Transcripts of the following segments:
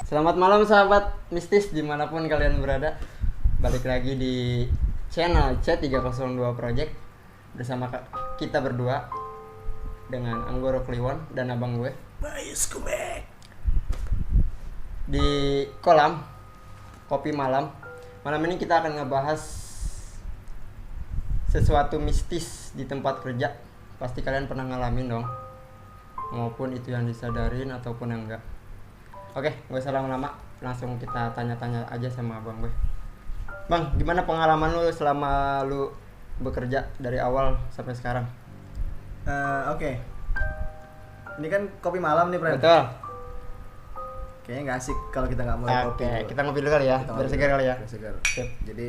Selamat malam sahabat mistis dimanapun kalian berada. Balik lagi di channel C302 Project bersama kita berdua dengan Anggoro Kliwon dan abang gue Bayus Kubek di kolam kopi malam. Malam ini kita akan ngebahas sesuatu mistis di tempat kerja. Pasti kalian pernah ngalamin dong, maupun itu yang disadarin ataupun yang enggak. Oke, gak usah lama-lama, langsung kita tanya-tanya aja sama abang gue. Bang, gimana pengalaman lu selama lu bekerja dari awal sampai sekarang? Oke. Ini kan kopi malam nih, friend. Betul. Kayaknya nggak asik kalau kita nggak mulai kopi. Oke, kita ngopi dulu kali ya, biar segar kali ya. Biar segar. Sip. Jadi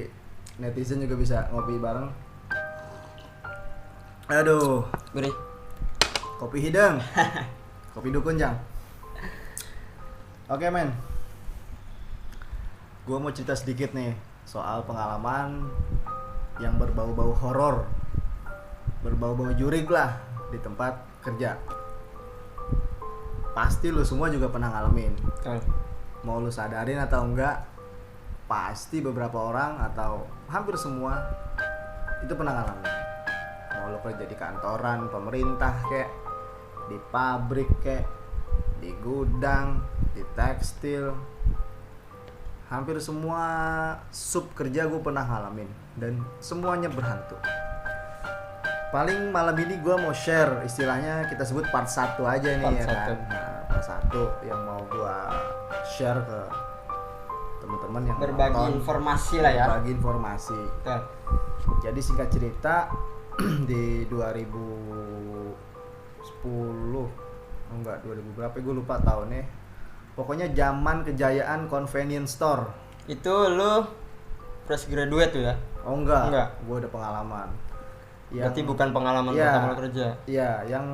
netizen juga bisa ngopi bareng. Aduh, Beri. kopi hidung. Kopi dukun, Jang. Oke, men. Gua mau cerita sedikit nih soal pengalaman yang berbau-bau horor. Berbau-bau jurig lah di tempat kerja. Pasti lu semua juga pernah ngalamin. Betul. Mau lu sadarin atau enggak, pasti beberapa orang atau hampir semua itu pernah ngalamin. Mau lu kerja di kantoran pemerintah kek, di pabrik kek, di gudang, di tekstil, hampir semua sub kerja gue pernah ngalamin dan semuanya berhantu. Paling malam ini gue mau share, istilahnya kita sebut part 1 aja nih, Part ya satu. kan. Nah, part 1 yang mau gue share ke teman-teman yang Berbagi nonton. informasi lah ya. Berbagi informasi. Betul. Jadi singkat cerita di 2010 enggak 2000 berapa gue lupa tahunnya. Pokoknya zaman kejayaan convenience store. Itu lu fresh graduate tuh ya? Oh enggak. Enggak. Gue udah pengalaman. Berarti bukan pengalaman Iya. pertama lu kerja. Iya, yang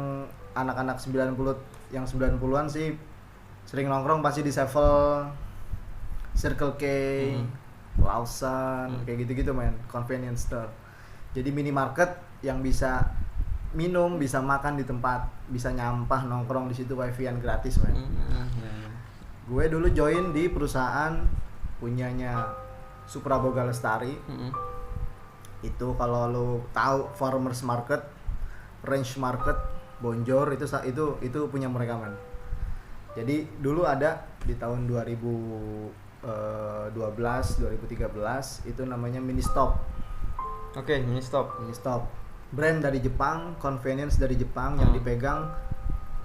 anak-anak 90 yang 90-an sih sering nongkrong pasti di Sevel, Circle K, Lawson, kayak gitu-gitu, men. Convenience store. Jadi minimarket yang bisa minum, bisa makan di tempat, bisa nyampah nongkrong di situ, wifi-an gratis, men. Gue dulu join di perusahaan punyanya Supraboga Lestari. Itu kalau lu tahu Farmers Market, Range Market, Bonjol itu punya mereka, man. Jadi dulu ada di tahun 2012, 2013 itu namanya Mini Stop. Oke, mini stop. Mini Stop. Brand dari Jepang, convenience dari Jepang yang dipegang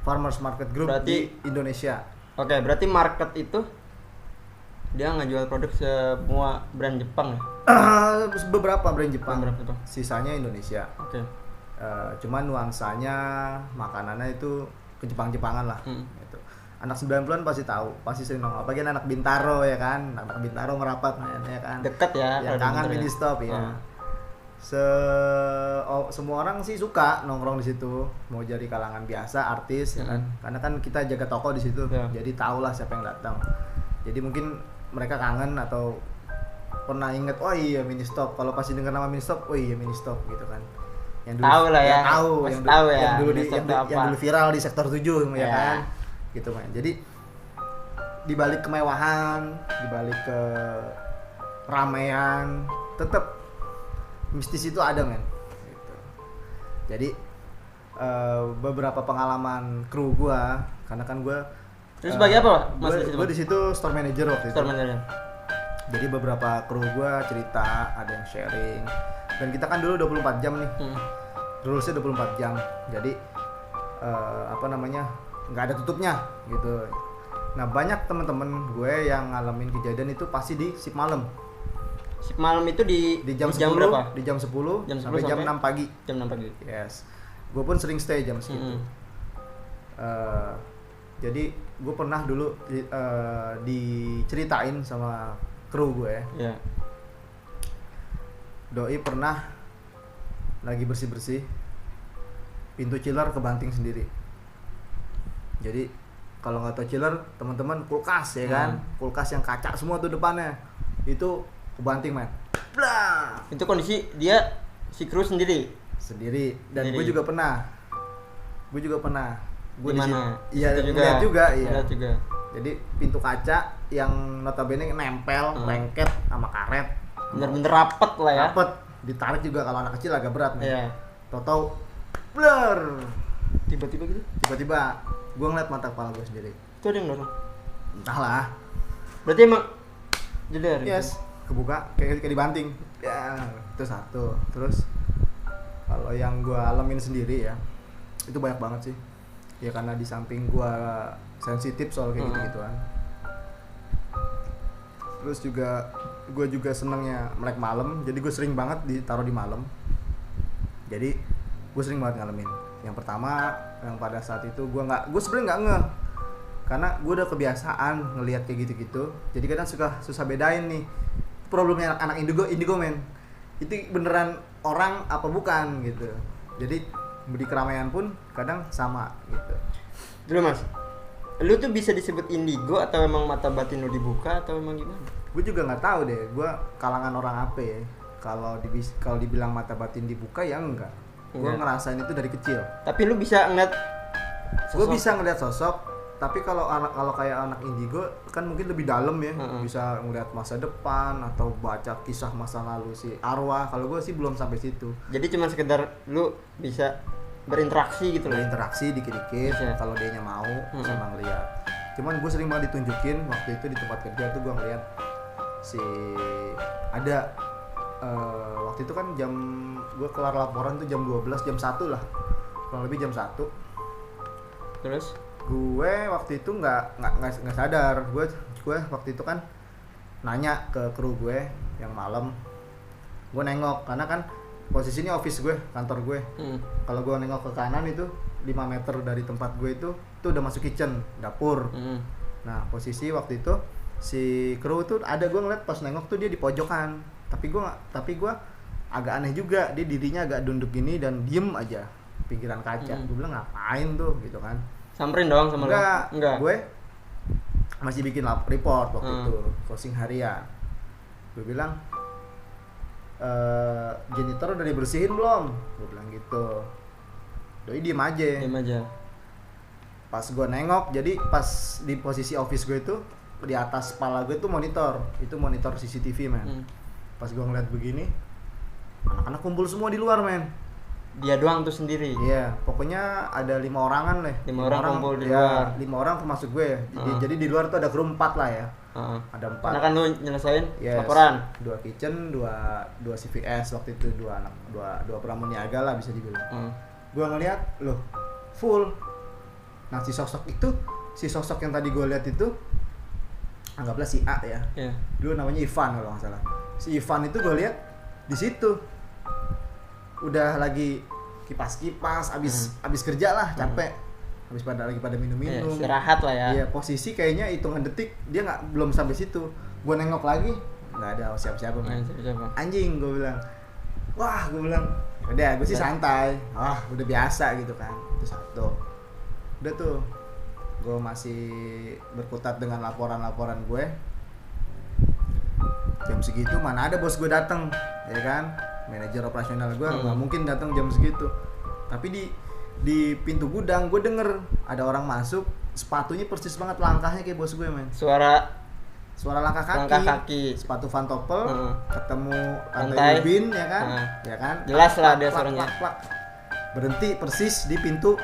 Farmers Market Group. Berarti- di Indonesia. Oke, berarti market itu dia ngejual produk semua brand Jepang ya? Beberapa brand Jepang. Beberapa Jepang. Sisanya Indonesia. Oke. Cuman nuansanya makanannya itu ke Jepang-Jepangan lah. Gitu. Anak 90-an pasti tahu, pasti sering nongol. Apalagi anak Bintaro ya kan, anak Bintaro merapat ya kan. Dekat ya. Yang kalau kangen bener mini ya. stop ya. Semua orang sih suka nongkrong di situ, mau jadi kalangan biasa, artis ya kan. Karena kan kita jaga toko di situ, Ya. jadi tahulah siapa yang datang. Jadi mungkin mereka kangen atau pernah inget, oh iya mini stop. Kalau pasti dengar nama mini stop, oh iya mini stop gitu kan. Yang Tahu lah ya. Tahu, Pasti yang tahu ya, yang dulu mini stop itu apa. yang dulu viral di sektor 7 ya Ya. kan. Gitu kan. Jadi di balik kemewahan, di balik ke ramean, tetap mistis itu ada, men. Gitu. Jadi beberapa pengalaman kru gua, karena kan gua Terus sebagai apa, Mas, di situ? Gua di situ store manager waktu Store itu. manager. Jadi beberapa kru gua cerita, ada yang sharing. Dan kita kan dulu 24 jam nih. Rulesnya 24 jam. Jadi nggak ada tutupnya gitu. Nah, banyak teman-teman gue yang ngalamin kejadian itu pasti di shift malam. Shift malam itu di Jam jam 10, berapa? Di jam 10, Jam 10 sampai jam 6 pagi. Jam 6 pagi. Yes. Gue pun sering stay jam segitu. Jadi gue pernah dulu diceritain sama kru gue. Ya. Doi pernah lagi bersih-bersih, pintu chiller kebanting sendiri. Jadi kalau nggak tahu chiller, teman-teman, kulkas ya kan, kulkas yang kaca semua tuh depannya, itu kebanting, man. Blah. Itu kondisi dia si kru sendiri. Dan gue juga pernah. Gue Di mana? Iya, Situ lihat juga, iya. Lihat juga. Jadi pintu kaca yang notabene nempel lengket sama karet. Bener-bener rapet lah ya. Rapet, ditarik juga kalau anak kecil agak berat nih. Iya. Tahu-tahu blur. Tiba-tiba gitu. Tiba-tiba gue ngeliat mata kepala gue sendiri. Itu ada yang dorong. Entahlah. Berarti emang jeder. Yes, kebuka kayak dibanting. Ya, itu satu. Terus kalau yang gue alamin sendiri ya, itu banyak banget sih. Ya karena di samping gue sensitif soal kayak gitu-gituan. Terus juga gue juga senengnya melek malam, jadi gue sering banget ditaruh di malam. Jadi gue sering banget ngalamin. Yang pertama, yang pada saat itu gue sebenarnya nggak ngeh, karena gue udah kebiasaan ngelihat kayak gitu-gitu. Jadi kadang susah bedain nih problemnya anak indigo men. Itu beneran orang apa bukan gitu. Jadi di keramaian pun kadang sama gitu. Dulu Mas, lu tuh bisa disebut indigo atau emang mata batin lu dibuka atau emang gimana? Gue juga nggak tahu deh, gue kalangan orang apa ya. Kalau dibilang mata batin dibuka ya enggak. Gue ngerasain itu dari kecil. Tapi lu bisa ngeliat Gue bisa ngeliat sosok, tapi kalau kayak anak indigo kan mungkin lebih dalam ya. Bisa ngeliat masa depan atau baca kisah masa lalu si arwah. Kalau gue sih belum sampai situ. Jadi cuma sekedar lu bisa berinteraksi gitu loh. Berinteraksi dikit-dikit kalau dianya mau sama ngeliat. Cuman gue sering banget ditunjukin waktu itu di tempat kerja tuh gue ngeliat si ada waktu itu kan gue kelar laporan tuh jam 12, jam 1 lah, kurang lebih jam 1. Terus gue waktu itu nggak sadar, gue waktu itu kan nanya ke kru gue yang malam. Gue nengok karena kan posisinya office gue, kantor gue. Kalau gue nengok ke kanan itu 5 meter dari tempat gue itu udah masuk kitchen, dapur. Nah posisi waktu itu si kru tuh ada, gue ngeliat pas nengok tuh dia di pojokan. Tapi gue agak aneh juga, dia dirinya agak dunduk gini dan diem aja pinggiran kaca. Gue bilang ngapain tuh gitu kan. Samperin doang sama enggak. Gue masih bikin report waktu itu, closing harian. Gue bilang janitor udah dibersihin belum? Gue bilang gitu. Doi diem aja. Pas gue nengok, jadi pas di posisi office gue itu di atas kepala gue tuh monitor CCTV men. Pas gue ngeliat begini, anak-anak kumpul semua di luar men. Dia doang tuh sendiri. Iya, pokoknya ada 5 orangan lah. 5 orang kumpul di luar. 5 orang termasuk gue. Jadi di luar tuh ada kru 4 lah ya. Ada 4. Karena kan lu nyelesain laporan. 2 kitchen, 2 CVS waktu itu, 2 pramuniaga lah bisa dibilang. Gue ngeliat, loh, full. Nah si sosok yang tadi gue lihat itu, anggaplah si A ya. Dulu namanya Ivan kalau nggak salah. Si Ivan itu gue lihat di situ. Udah lagi kipas-kipas, abis kerja lah, capek. Habis lagi pada minum-minum. Istirahat lah ya. Iya, posisi kayaknya hitungan detik dia belum sampai situ. Gue nengok lagi, nggak ada siapa-siapa. Anjing, gue bilang. Wah, gue bilang, udah, gue sih santai. Wah, udah biasa gitu kan. Itu satu. Udah tuh, gue masih berkutat dengan laporan-laporan gue. Jam segitu mana ada bos gue datang, ya kan? Manajer operasional gue nggak mungkin datang jam segitu. Tapi di pintu gudang gue denger ada orang masuk, sepatunya persis banget langkahnya kayak bos gue men. Suara langkah kaki. Sepatu Van Toppel, ketemu lantai ubin ya kan? Ya kan? Jelas lah dia suaranya. Berhenti persis di pintu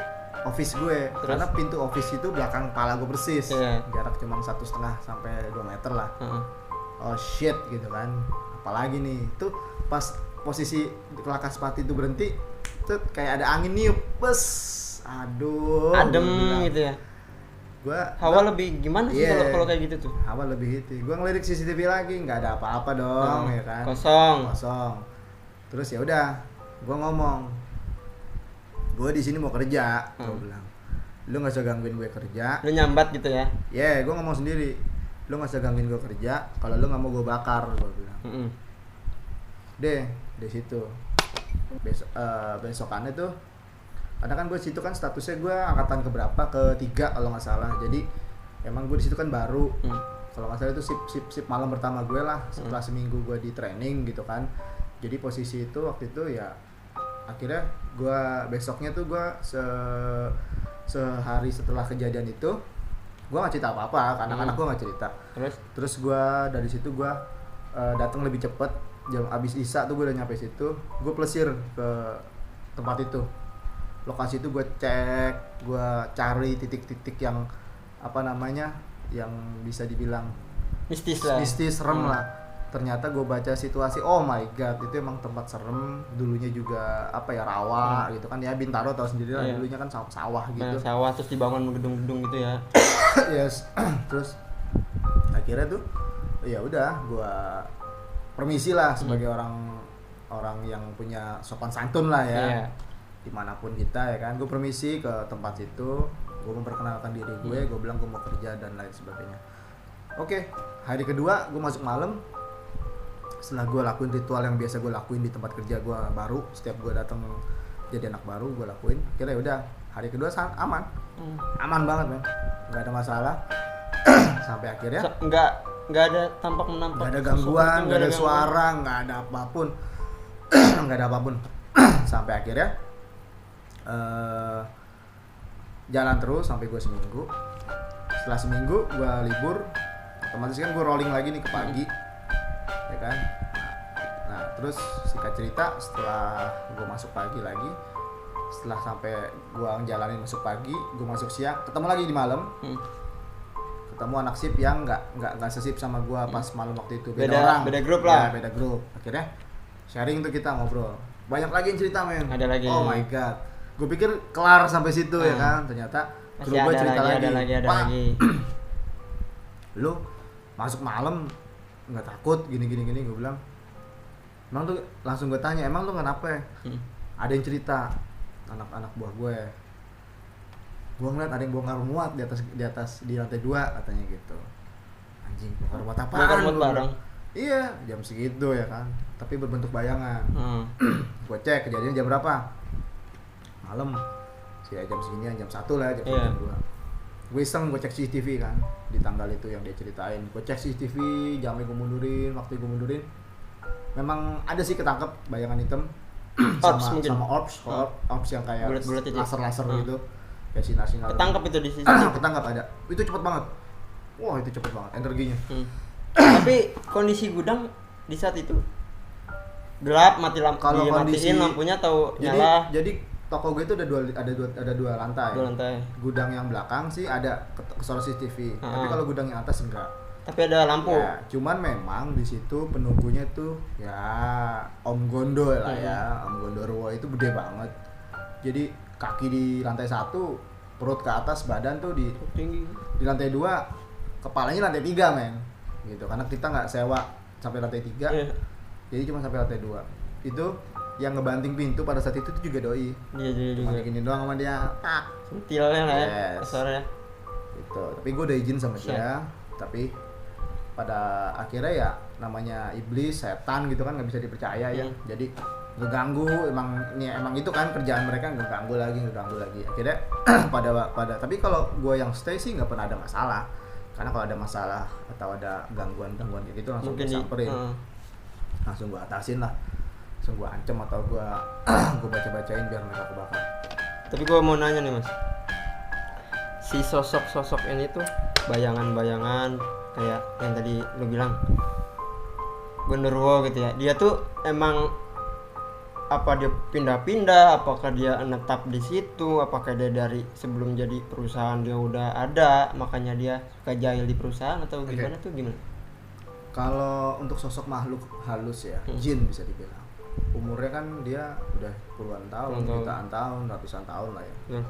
office gue. Terus? Karena pintu office itu belakang kepala gue persis. Jarak cuma 1,5 sampai 2 meter lah. Oh shit gitu kan. Apalagi nih, itu pas posisi langkah sepatu itu berhenti, tuh kayak ada angin niup, aduh, adem gitu ya. Hawa lebih gimana sih kalau kayak gitu tuh? Hawa lebih itu. Gue ngelirik CCTV lagi, nggak ada apa-apa dong, ya kan? Kosong. Terus ya udah, gue ngomong, gue di sini mau kerja, gue bilang, lu nggak usah gangguin gue kerja. Lu nyambat gitu ya? Gue ngomong sendiri, lu nggak usah gangguin gue kerja. Kalau lu nggak mau gue bakar, gue bilang. Deh, di situ. Besokannya tuh, karena kan gue di situ kan statusnya gue angkatan keberapa, ketiga kalau nggak salah. Jadi emang gue di situ kan baru. Kalau nggak salah itu sip malam pertama gue lah. Setelah seminggu gue di training gitu kan. Jadi posisi itu waktu itu ya, akhirnya gue besoknya tuh gue sehari setelah kejadian itu, gue nggak cerita apa-apa, anak-anak gue nggak cerita. Terus gue dari situ gue datang lebih cepet, jam abis isya tuh gue udah nyampe situ, gue plesir ke tempat itu, lokasi itu gue cek, gue cari titik-titik yang apa namanya, yang bisa dibilang mistis serem lah. Ternyata gue baca situasi, oh my god, itu emang tempat serem. Dulunya juga apa ya, rawa gitu kan ya, Bintaro tau sendiri lah, dulunya kan sawah gitu. Sawah terus dibangun gedung-gedung gitu ya. Yes. Terus akhirnya tuh ya udah gue permisi lah sebagai orang yang punya sopan santun lah ya. Dimanapun kita ya kan, gue permisi ke tempat situ, gue memperkenalkan diri gue bilang gue mau kerja dan lain sebagainya. Oke, hari kedua gue masuk malam. Setelah gue lakuin ritual yang biasa gue lakuin di tempat kerja gue baru, setiap gue datang jadi anak baru gue lakuin. Akhirnya udah hari kedua aman banget men, nggak ada masalah. Sampai akhirnya nggak ada tampak menampak, nggak ada gangguan, nggak ada suara, nggak ada apapun. Nggak ada apapun. Sampai akhirnya jalan terus sampai gue seminggu. Setelah seminggu gue libur, otomatis kan gue rolling lagi nih ke pagi, ya kan. Nah terus singkat cerita, setelah gue masuk pagi lagi, setelah sampai gue ngejalanin masuk pagi, gue masuk siang, ketemu lagi di malam. Ketemu anak sip yang nggak sesip sama gue pas malam waktu itu, beda grup lah. Ya, beda grup. Akhirnya sharing tuh, kita ngobrol, banyak lagi yang cerita men. Ada lagi. Oh my god, gue pikir kelar sampai situ ya kan, ternyata grup gue cerita lagi. Ada lagi. Lu masuk malam nggak takut gini gue bilang. Emang tuh langsung gue tanya, emang lu kenapa ya? Ada yang cerita, anak-anak buah gue ngeliat ada yang bongkar muat di lantai 2 katanya gitu. Anjing, bongkar muat apaan? Bongkar muat barang. Iya, jam segitu ya kan, tapi berbentuk bayangan. Gue cek kejadian jam berapa, malam sih ya, jam segini, jam 1 lah, jam 2. Gue iseng, gue cek CCTV kan di tanggal itu yang dia ceritain. Gue cek CCTV, jamnya gue mundurin, waktu gue mundurin, memang ada sih ketangkep bayangan hitam. sama orbs yang kayak laser gitu, kayak sinar-sinar. Ketangkep itu di sini. Ketangkep ada. Itu cepet banget. Wah itu cepet banget energinya. Tapi kondisi gudang di saat itu gelap, dimatiin lampunya atau nyala? Jadi toko gue itu ada dua lantai. Dua lantai. Gudang yang belakang sih ada kesorot CCTV. Tapi kalau gudang yang atas enggak. Tapi ada lampu. Ya, cuman memang di situ penunggunya tuh ya Om Gondo lah ya. Om Gondorwo itu gede banget. Jadi kaki di lantai 1, perut ke atas, badan tuh di tinggi. Di lantai 2, kepalanya lantai 3 men. Gitu. Karena kita nggak sewa sampai lantai 3. Jadi cuma sampai lantai 2. Itu yang ngebanting pintu pada saat itu tuh juga doi. Iya cuma juga. gini doang sama dia. Sentilnya lah ya. Suaranya. Gitu. Tapi gue udah izin sama dia. Tapi pada akhirnya ya namanya iblis, setan gitu kan, nggak bisa dipercaya ya. Jadi ngeganggu, emang itu kan kerjaan mereka, ngeganggu lagi. Akhirnya pada tapi kalau gue yang stay sih nggak pernah ada masalah. Karena kalau ada masalah atau ada gangguan kayak gitu langsung gue samperin. Langsung gue atasin lah. Langsung gue ancam atau gue baca-bacain biar mereka kebakar. Tapi gue mau nanya nih Mas, si sosok ini tuh bayangan kayak yang tadi lu bilang Gondorwo gitu ya, dia tuh emang apa dia pindah-pindah, apakah dia netap di situ, apakah dia dari sebelum jadi perusahaan dia udah ada makanya dia suka jahil di perusahaan atau gimana tuh gimana? Kalau untuk sosok makhluk halus ya, jin bisa dibilang, umurnya kan dia udah puluhan tahun, jutaan tahun, ratusan tahun lah ya.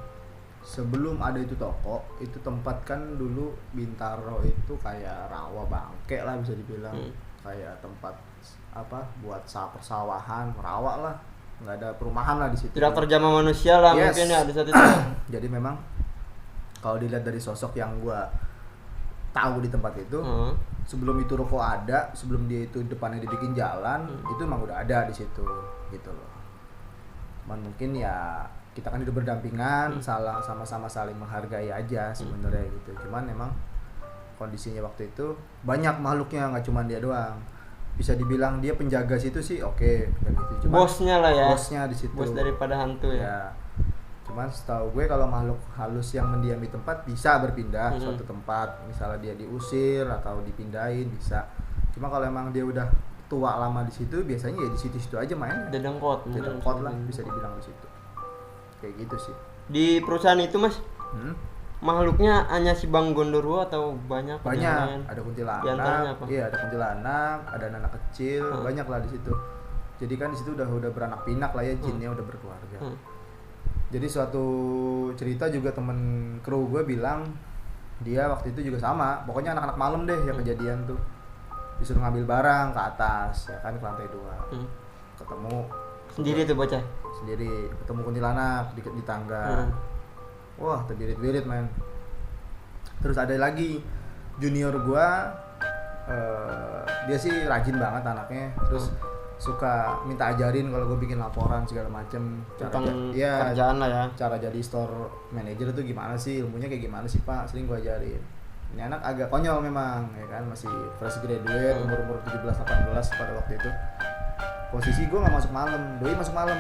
Sebelum ada itu toko, itu tempat kan dulu Bintaro itu kayak rawa bangke lah bisa dibilang. Kayak tempat apa buat persawahan, rawa lah, nggak ada perumahan lah di situ. Tidak terjamah manusia lah mungkin ya di saat itu. Jadi memang kalau dilihat dari sosok yang gua tahu di tempat itu, sebelum itu ruko ada, sebelum dia itu depannya dibikin jalan, itu emang udah ada di situ gitu loh. Cuman mungkin ya kita kan hidup berdampingan, sama-sama saling menghargai aja sebenarnya gitu. Cuman emang kondisinya waktu itu banyak makhluknya, nggak cuma dia doang. Bisa dibilang dia penjaga situ sih, penjaga itu. Cuman bosnya lah ya. Bosnya di situ. Bos daripada hantu ya. Cuman setahu gue kalau makhluk halus yang mendiam di tempat bisa berpindah Hmm. suatu tempat, misalnya dia diusir atau dipindahin bisa. Cuma kalau emang dia udah tua lama di situ, biasanya ya di situ-situ aja mainnya. Dedengkot. Dedengkot lah bisa dibilang di situ. Kayak gitu sih. Di perusahaan itu Mas, Hmm? makhluknya hanya si Bang Gondorwo atau banyak? yang Banyak, lain? ada Di kuntilanak, antaranya apa? iya ada kuntilanak, ada anak kecil, Hmm. banyak lah di situ. Jadi kan di situ udah beranak pinak lah ya, jinnya udah berkeluarga. Hmm. Jadi suatu cerita juga temen kru gue bilang dia waktu itu juga sama, pokoknya anak-anak malam deh yang kejadian tuh, disuruh ngambil barang ke atas ya kan ke lantai 2, Hmm. ketemu Sendiri tuh bocah. sendiri, ketemu kuntilanak di tangga. Hmm. Wah terbirit-birit men. Terus ada lagi junior gua, dia sih rajin banget anaknya, terus suka minta ajarin kalau gue bikin laporan segala macem, Tentang ya kerjaan lah ya. cara jadi store manager itu gimana sih, ilmunya kayak gimana sih pak, sering gue ajarin. Ini anak agak konyol memang ya kan, masih fresh graduate, umur 17-18 pada waktu itu. Posisi gue nggak masuk malam, doi masuk malam.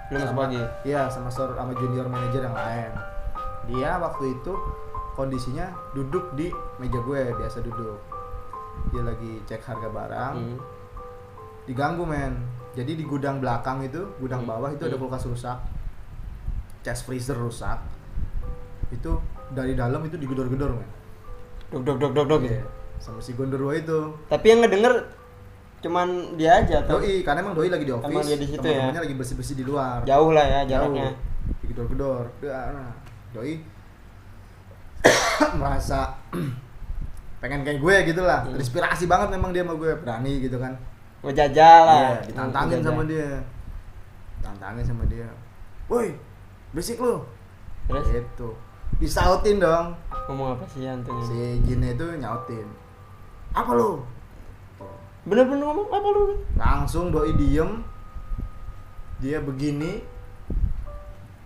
Lu masuk Sama- pagi? Iya, sama store sama junior manager yang lain. Dia waktu itu kondisinya duduk di meja gue, biasa duduk. Dia lagi cek harga barang, Hmm. diganggu men. Jadi di gudang belakang itu, gudang bawah itu ada kulkas rusak, chest freezer rusak. Itu dari dalam itu digedor-gedor men. Dok. Iya, sama si Gondorwo itu. Tapi yang ngedenger cuman dia aja atau Doi, karena emang doi lagi di office, Emang dia di situ teman-temannya lagi bersih-bersih di luar. jauh lah ya Jauh. jaraknya. Digedor-gedor. Nah, doi merasa pengen kayak gue gitu lah, terinspirasi banget memang dia sama gue, berani gitu kan. Ngejajal lah. Iya, ditantangin Ngejajal. sama dia. Tantangin sama dia. Woi, berisik lu. Terus Gitu. Disautin dong. ngomong apa sih hantunya? Si jinnya itu nyautin. Apa lu? Bener-bener ngomong apa lu? Langsung doi diem. Dia begini.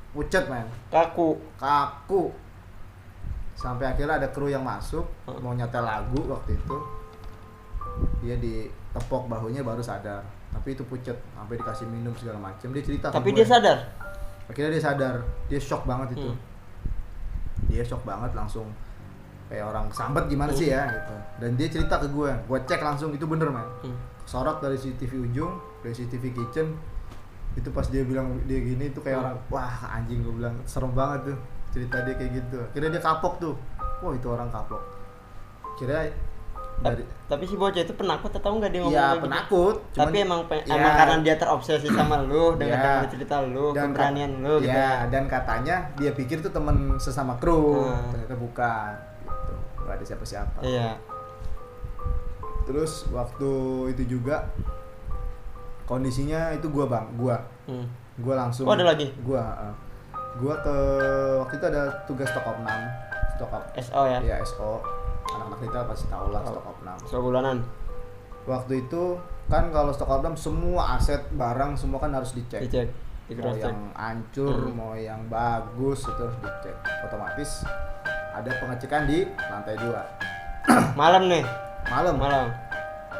Pucet men, Kaku. kaku. Sampai akhirnya ada kru yang masuk mau nyetel lagu waktu itu. Dia ditepok bahunya baru sadar. Tapi itu pucet, sampai dikasih minum segala macam. Dia cerita ke Tapi gue. dia sadar. Akhirnya dia sadar, dia shock banget itu. Dia shock banget, langsung kayak orang kesambet gimana sih ya gitu. Dan dia cerita ke gue cek langsung itu bener men. Sorot dari CCTV ujung, dari CCTV kitchen. Itu pas dia bilang dia gini itu kayak orang, wah anjing, gue bilang serem banget tuh cerita dia kayak gitu. Akhirnya dia kapok tuh, wah itu orang kapok. Kira dari Tapi si bocah itu penakut atau enggak dia ngomong ya kayak gitu? penakut, Tapi emang ya, emang karena dia terobsesi sama lu dengan ya, denger cerita lu, dan keberanian lu gitu. ya, dan katanya dia pikir tuh temen sesama kru, Hmm. ternyata bukan gitu. Gak ada siapa-siapa. Iya. Terus waktu itu juga kondisinya itu gua Hmm. langsung Oh, ada lagi? gua ke waktu itu ada tugas stok op 6 SO ya. ya SO, anak-anak kita pasti tahu lah stok op 6. Sebulanan. Waktu itu kan kalau stok op 6 semua aset barang semua kan harus dicek, Dicek, di mau cross check. yang hancur mau yang bagus itu harus dicek. Otomatis ada pengecekan di lantai 2 Malam nih. malam, Malam.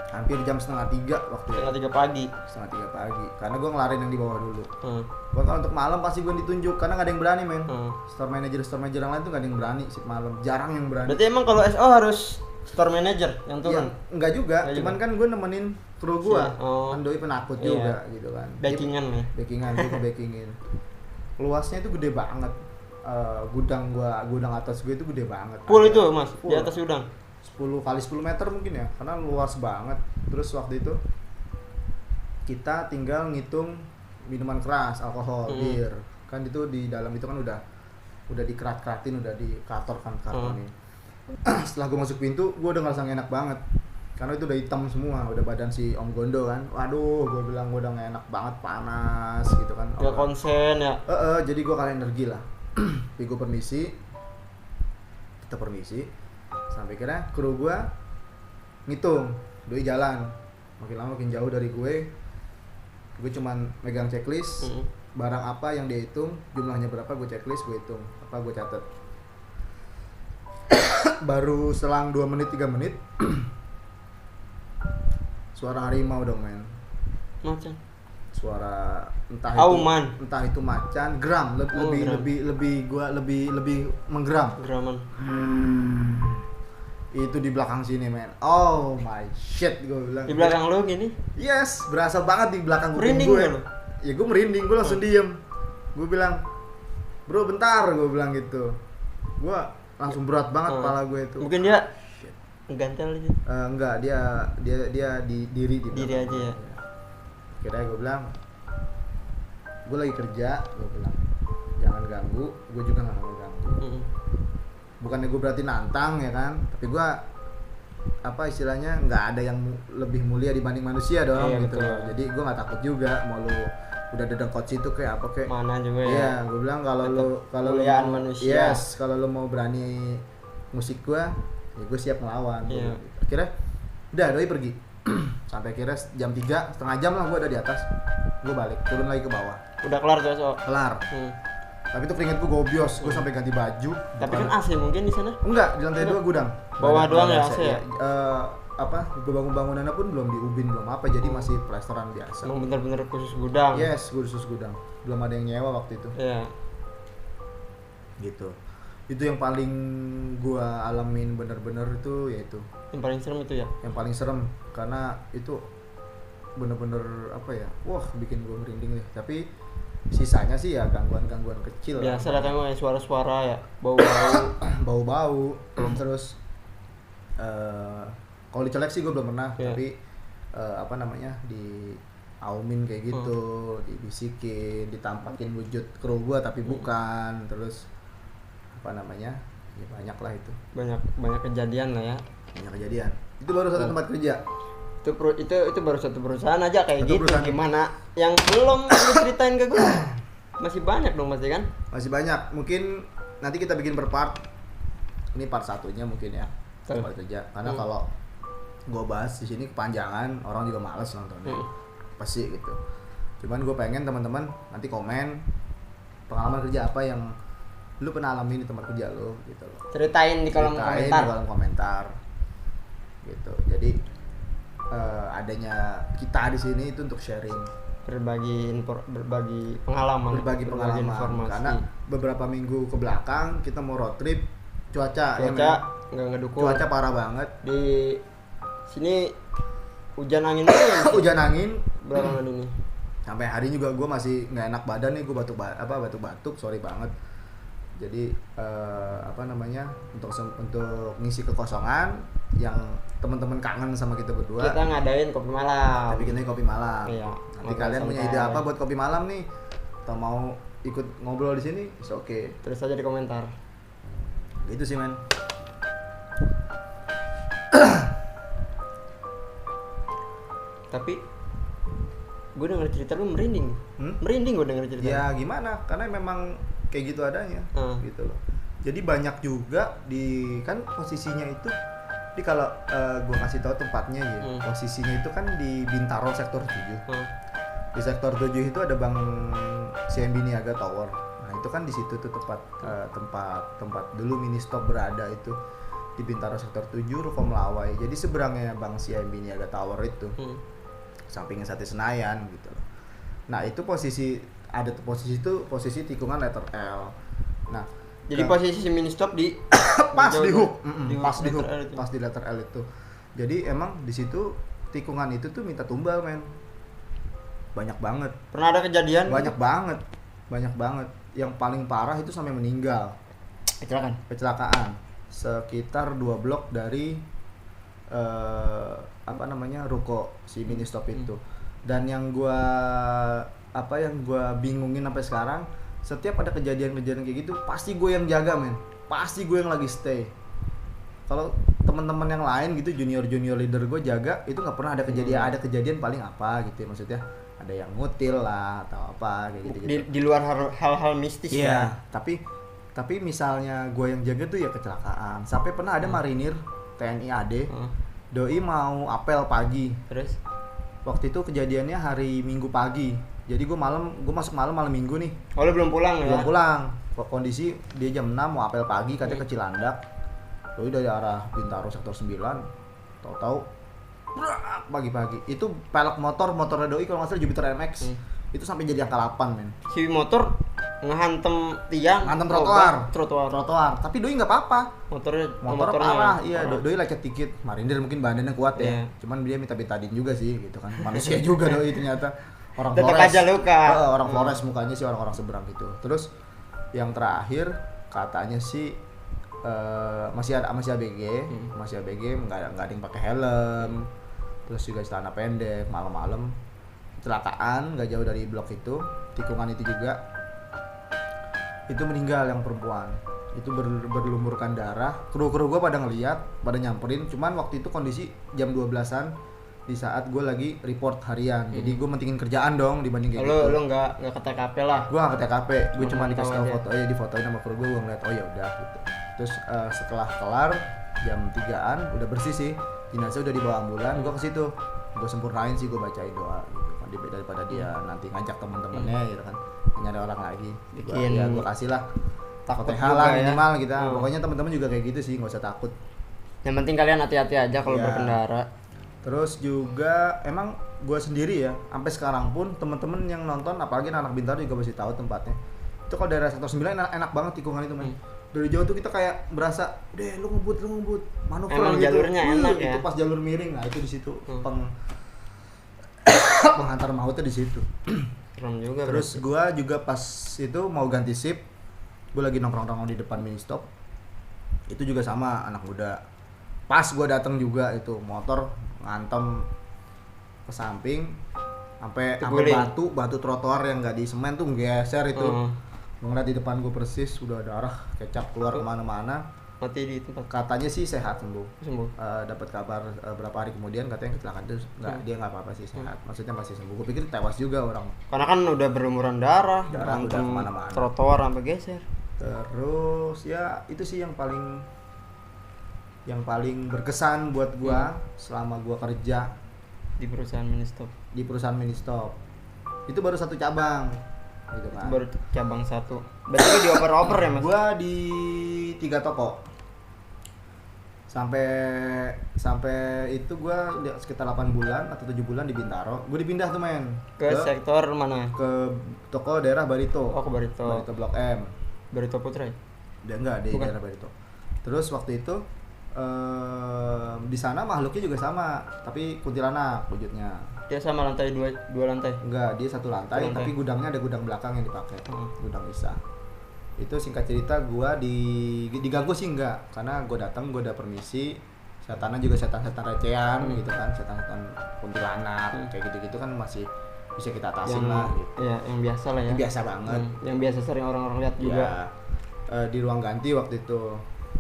hampir jam setengah 3 waktu itu, Setengah 3 pagi. setengah 3 pagi, karena gue ngelarin yang di bawah dulu. Hmm. Gua kalau untuk malam pasti gue ditunjuk karena gak ada yang berani men. Hmm. Store manager yang lain tuh gak ada yang berani shift malam, jarang yang berani. Berarti emang kalau SO harus store manager yang Iya, turun. enggak juga, Enggak cuman juga. kan gue nemenin kru gue. Iya, oh. Kan doi penakut Iya. juga gitu kan. Backingan ya. Backingan tuh backingin. Luasnya itu gede banget. Gudang atas gue itu gede banget. Full Ada- itu Mas, full. di atas gudang. 10 kali 10 meter mungkin ya, karena luas banget. Terus waktu itu kita tinggal ngitung minuman keras, alkohol, bir. Kan itu di dalam itu kan udah dikerat-keratin, udah dikarton kartonnya. Setelah gue masuk pintu, gue udah ngerasa enak banget. Karena itu udah hitam semua, udah badan si Om Gondo kan. Waduh, gue bilang gue udah gak enak banget, panas gitu kan. Gak konsen ya. Jadi gue kalah energi lah. Tapi gue permisi, kita permisi. Sampai kira kru gue ngitung, doi jalan. Makin lama makin jauh dari gue. Gue cuman megang checklist, barang apa yang dia hitung, jumlahnya berapa gue checklist, gue hitung, apa gue catat. Baru selang 2 menit 3 menit suara harimau dong men. Macam. suara entah Auman. itu macan, geram, Geram. lebih menggeram. Geraman. Itu di belakang sini men. Oh my shit, gue bilang. Di belakang lu gini. Yes, berasa banget di belakang kuping Merinding gue. nggak lu? Ya gue merinding, gue langsung diem. Gue bilang, bro bentar, gue bilang gitu. Gue langsung berat banget kepala gue itu. Mungkin dia gantel aja. Enggak, dia di diri di Diri belakang. aja ya. Akhirnya gue bilang, gue lagi kerja, gue bilang jangan ganggu, gue juga nggak mau ganggu. Bukannya gue berarti nantang ya kan, tapi gue apa istilahnya nggak ada yang lebih mulia dibanding manusia dong Iya, gitu. betul. Jadi gue nggak takut juga mau lu udah dedengkot situ kayak apa kayak. Mana juga ya. Iya, gue bilang kalau lu kemuliaan mau- manusia. yes, kalau lu mau berani musik gue, ya gue siap ngelawan. Iya. Akhirnya udah doi pergi. Sampai akhirnya jam 3, setengah jam lah gue ada di atas. Gue balik, turun lagi ke bawah. Udah kelar tuh so. Kelar. Tapi itu keringet gue gobios, gue sampai ganti baju. Tapi Bukan- kan AC mungkin di sana. enggak, di lantai 2 gudang. Bawah Ada- doang ya ada AC ya? Apa bangunannya pun belum diubin belum apa, jadi masih plesteran biasa. Emang bener-bener khusus gudang. Yes, gue khusus gudang. Belum ada yang nyewa waktu itu. Iya. Gitu. Itu yang paling gua alamin bener-bener itu yaitu Yang paling serem itu ya. yang paling serem karena itu bener-bener apa ya, wah bikin gua merinding deh. Tapi sisanya sih ya gangguan-gangguan kecil lah. Biasa lah kamu suara-suara ya, bau-bau. Bau-bau terus kalau dicolek sih gue belum pernah. Iya. Tapi apa namanya di aumin kayak gitu, dibisikin, ditampakin wujud kru gua tapi bukan. Terus apa namanya, ya banyak lah itu, banyak kejadian lah ya. banyak kejadian. Itu baru satu tempat kerja. Itu baru satu perusahaan aja kayak Satu gitu. perusahaan. Gimana yang belum lu ceritain ke gue? Masih banyak dong pasti kan? Masih banyak, mungkin nanti kita bikin per part. Ini part satunya mungkin ya, Betul. tempat kerja. Karena kalau gue bahas di sini kepanjangan, orang juga males nontonnya. Pasti gitu. Cuman gue pengen teman-teman nanti komen pengalaman kerja apa yang lu pernah alami di tempat kerja lu gitu loh. Ceritain di kolom Ceritain komentar. di kolom komentar. Gitu. Jadi adanya kita di sini itu untuk sharing, berbagi pengalaman, berbagi pengalaman. informasi. Karena beberapa minggu ke belakang kita mau road trip, cuaca ya, cuaca men. nggak ngedukung. Cuaca parah banget. Di sini hujan angin terus. Hujan angin Belakangan ini. sampai hari juga gue masih nggak enak badan nih, gue batuk-batuk, sorry banget. Jadi apa namanya, untuk ngisi kekosongan yang teman-teman kangen sama kita berdua, Kita ngadain kopi malam. kita bikinnya kopi malam. Iya, Nanti ngobrol kalian punya santai. ide apa buat kopi malam nih, atau mau ikut ngobrol di sini, it's okay. Terus aja di komentar. Gitu sih men. Tapi gue denger cerita lu merinding. Merinding gue denger cerita. Ya gimana? Karena memang kayak gitu adanya, gitu loh. Jadi banyak juga di kan posisinya itu, di kalau gue kasih tahu tempatnya ya, posisinya itu kan di Bintaro sektor 7. Di sektor 7 itu ada Bank CMB Niaga Tower. Nah itu kan di situ tuh tempat dulu mini stop berada itu di Bintaro sektor 7 Ruko Melawai. Jadi seberangnya Bank CMB Niaga Tower itu, sampingnya Sate Senayan gitu loh. Nah itu posisi tikungan letter L. Nah Jadi posisi si mini stop di pas di jauh- hook, pas di hook, letter L itu. pas di letter L itu. Jadi emang di situ tikungan itu tuh minta tumbal men. Banyak banget. Pernah ada kejadian? Banyak banget. Yang paling parah itu sampai meninggal. Kecelakaan. Sekitar 2 blok dari apa namanya, ruko si mini stop itu. Dan yang gua bingungin sampai sekarang, setiap ada kejadian-kejadian kayak gitu pasti gue yang jaga men. Pasti gue yang lagi stay. Kalau teman-teman yang lain gitu, junior leader gue jaga, itu nggak pernah ada kejadian paling apa gitu ya, maksudnya ada yang ngutil lah atau apa kayak gitu. Di luar hal-hal mistis Iya, ya. tapi misalnya gue yang jaga tuh ya kecelakaan. Sampai pernah ada marinir TNI AD, doi mau apel pagi. Terus Waktu itu kejadiannya hari Minggu pagi. Jadi gue masuk malam Minggu nih. oh lu belum pulang ya? Belum pulang. Kondisi dia jam 6 mau apel pagi katanya ke Cilandak. Doi dari arah Bintaro sektor 9. Tahu-tahu brak, pagi-pagi itu pelek motor doi kalau nggak salah Jupiter MX itu sampai jadi angka 8 men. Si motor ngehantem tiang, Ngantem trotoar tapi doi nggak apa-apa, motornya parah. Iya, doi lecet dikit, marinir mungkin badannya kuat ya. Cuman dia minta betadin juga sih gitu kan, manusia juga doi ternyata. Orang tetap Flores aja luka. Orang Flores mukanya sih orang-orang seberang gitu. Terus yang terakhir katanya sih masih ABG nggak ada yang pakai helm, terus juga celana pendek, malam-malam kecelakaan nggak jauh dari blok itu, tikungan itu juga, itu meninggal yang perempuan, itu berlumurkan darah. Kru gue pada ngeliat, pada nyamperin, cuman waktu itu kondisi jam 12-an di saat gue lagi report harian, jadi gue mentingin kerjaan dong dibanding kayak gitu. Lo nggak ke TKP lah? Gue nggak ke TKP, gue cuma dikasih tahu foto aja, difotoin sama kru gue ngeliat oh ya udah gitu. Terus setelah kelar jam 3-an udah bersih sih, jenazah udah dibawa ambulan, gue ke situ, gue sempurnain sih, gue bacain doa gitu kan, daripada dia nanti ngajak teman-temannya gitu kan, nyari orang lagi, gue kasih lah Fatihah lah minimal kita. Pokoknya teman-teman juga kayak gitu sih, nggak usah takut. Yang penting kalian hati-hati aja kalau berkendara. Terus juga emang gue sendiri ya, sampai sekarang pun teman-teman yang nonton, apalagi anak Bintaro juga masih tahu tempatnya. Itu kalau daerah sektor 9 enak banget tikungan itu men. Dari jauh tuh kita kayak berasa, deh lu ngebut manuver emang gitu. Jalurnya enak ya. Itu pas jalur miring, nah itu di situ penghantar mautnya di situ. Keren juga. Terus gue juga pas itu mau ganti sip, gue lagi nongkrong di depan mini stop. Itu juga sama anak muda. Pas gue datang juga itu motor ngantem ke samping sampai batu trotoar yang nggak di semen tuh geser itu. Gue ngeliat di depan gue persis udah darah kecap keluar kemana-mana. Mati di tempat. Katanya sih sehat sembuh. Dapat kabar berapa hari kemudian katanya kecelakaan itu dia nggak apa-apa sih, sehat. Maksudnya masih sembuh. Gue pikir tewas juga orang. Karena kan udah berlumuran darah udah kemana-mana. Trotoar sampai geser. Terus ya itu sih yang paling berkesan buat gua selama gua kerja di perusahaan mini stop. Itu baru satu cabang gitu kan. Baru cabang satu. Berarti lu dioper-oper ya Mas? Gua di 3 toko. Sampai itu gua sekitar 8 bulan atau 7 bulan di Bintaro. Gua dipindah tuh men ke sektor mana? Ke toko daerah Barito. Oh, ke Barito. Barito Blok M. Barito Putra ya? Enggak, di daerah Barito. Terus waktu itu di sana makhluknya juga sama, tapi kuntilanak wujudnya. Dia sama lantai dua lantai? Enggak, dia satu lantai, tapi gudangnya ada gudang belakang yang dipakai, gudang bisa. Itu singkat cerita gua diganggu sih enggak, karena gua datang gua ada permisi. Setannya juga setan-setan recehan gitu kan, setan-setan kuntilanak kayak gitu-gitu kan masih bisa kita atasin lah gitu. Iya, yang biasa lah ya. Yang biasa banget. Yang biasa sering orang-orang lihat juga. Di ruang ganti waktu itu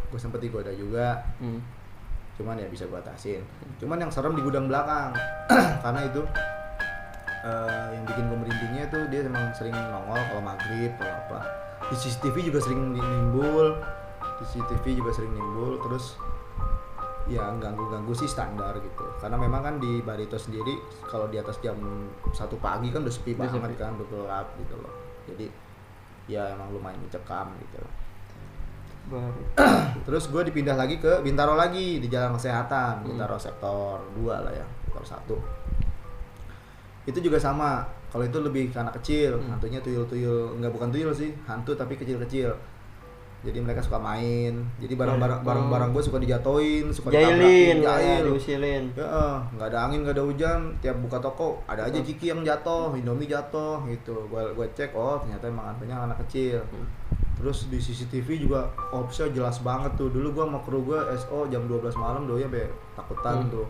gue sempet digoda juga, cuman ya bisa gue atasin. Cuman yang serem di gudang belakang karena itu yang bikin gue merindingnya tuh dia emang sering nongol kalau maghrib kalau apa. Di CCTV juga sering nimbul, terus ya ganggu sih standar gitu. Karena memang kan di Barito sendiri kalau di atas jam 1 pagi kan udah sepi banget kan, udah gelap gitu loh. Jadi ya emang lumayan mencekam gitu loh. Terus gue dipindah lagi ke Bintaro lagi di Jalan Kesehatan, Bintaro sektor 2 lah ya, sektor 1. Itu juga sama, kalau itu lebih ke anak kecil, hantunya tuyul-tuyul, bukan tuyul sih, hantu tapi kecil-kecil. Jadi mereka suka main, jadi barang-barang gue suka dijatoin, suka jahil, diusilin. Ya, nggak ada angin, nggak ada hujan, tiap buka toko ada aja ciki yang jatuh, Indomie jatuh gitu. Gue cek, oh ternyata emang hantunya anak kecil. Terus di CCTV juga opsnya jelas banget tuh. Dulu gua sama kru gua SO jam 12 malam doi sampai takutan tuh.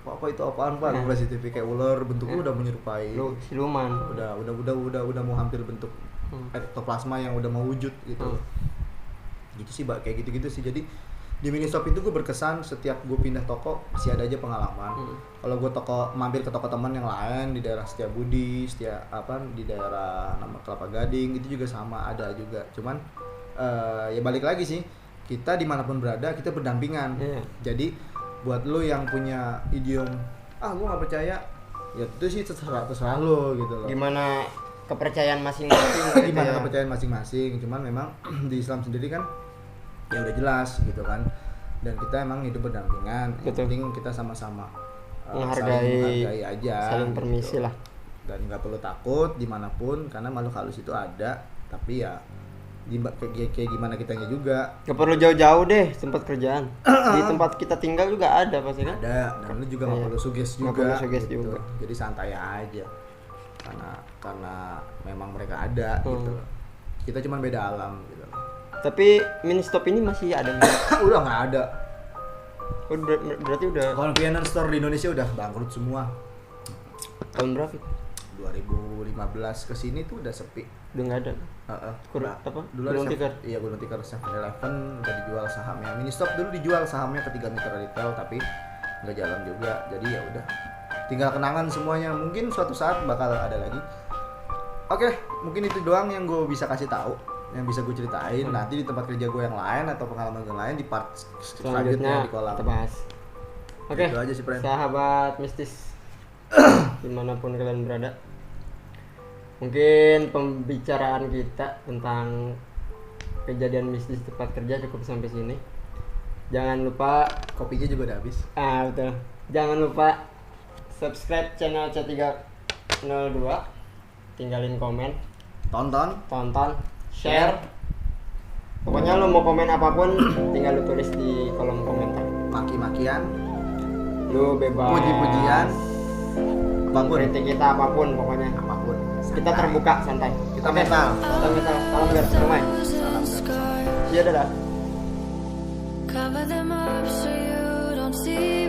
Apa itu apaan Pak? Gua CCTV kayak ular, bentuknya udah menyerupai siluman. Udah mau hampir bentuk ektoplasma yang udah mau wujud gitu. Gitu sih kayak gitu-gitu sih. Jadi di mini stop itu gue berkesan setiap gue pindah toko masih ada aja pengalaman. Kalau gue mampir ke toko teman yang lain di daerah Setiabudi, di daerah nama Kelapa Gading itu juga sama ada juga. Cuman ya balik lagi sih, kita dimanapun berada kita berdampingan. Jadi buat lo yang punya idiom gue nggak percaya, ya itu sih terserah lo gitu loh. Gimana kepercayaan masing-masing? Gimana kepercayaan masing-masing. Cuman memang di Islam sendiri kan ya udah jelas gitu kan, dan kita emang hidup berdampingan. Yang penting kita sama-sama menghargai aja, saling permisi gitu. lah. Dan nggak perlu takut dimanapun karena makhluk halus itu ada, tapi ya kayak gimana kitanya juga. Gak perlu jauh-jauh deh tempat kerjaan. Di tempat kita tinggal juga ada pasti kan? Ada, dan lu juga nggak Iya. perlu suges Nggak juga. perlu suges gitu. juga. Jadi santai aja. Karena memang mereka ada gitu. Kita cuma beda alam gitu. Tapi mini stop ini masih ada nggak? Udah nggak ada. Oh, berarti udah Convenience store di Indonesia udah bangkrut semua. tahun berapa? 2015 ke sini tuh udah sepi. Udah nggak ada. Apa? Dulu Gulung ada tikar. Iya, Gulung Tikar 7-Eleven udah dijual sahamnya. Mini Stop dulu dijual sahamnya ke 3 mitra retail tapi nggak jalan juga. Jadi ya udah. Tinggal kenangan semuanya. Mungkin suatu saat bakal ada lagi. Oke, mungkin itu doang yang gue bisa kasih tahu, yang bisa gue ceritain. Nanti di tempat kerja gue yang lain atau pengalaman gue lain di part selanjutnya di kolam. kita bahas. Oke. Itu aja sih, friend. Sahabat mistis dimanapun kalian berada, mungkin pembicaraan kita tentang kejadian mistis tempat kerja cukup sampai sini. Jangan lupa Kopinya juga udah habis. betul. Jangan lupa subscribe channel C302, tinggalin komen, tonton, share. Pokoknya lo mau komen apapun tinggal lo tulis di kolom komentar. Maki-makian, Lo bebas. puji-pujian, apapun. Kritik kita apapun pokoknya. Apapun. Kita terbuka, santai. Kita Oke. metal. Kita metal. Salam guys, damai. Iya dadah. Cover them up so you don't see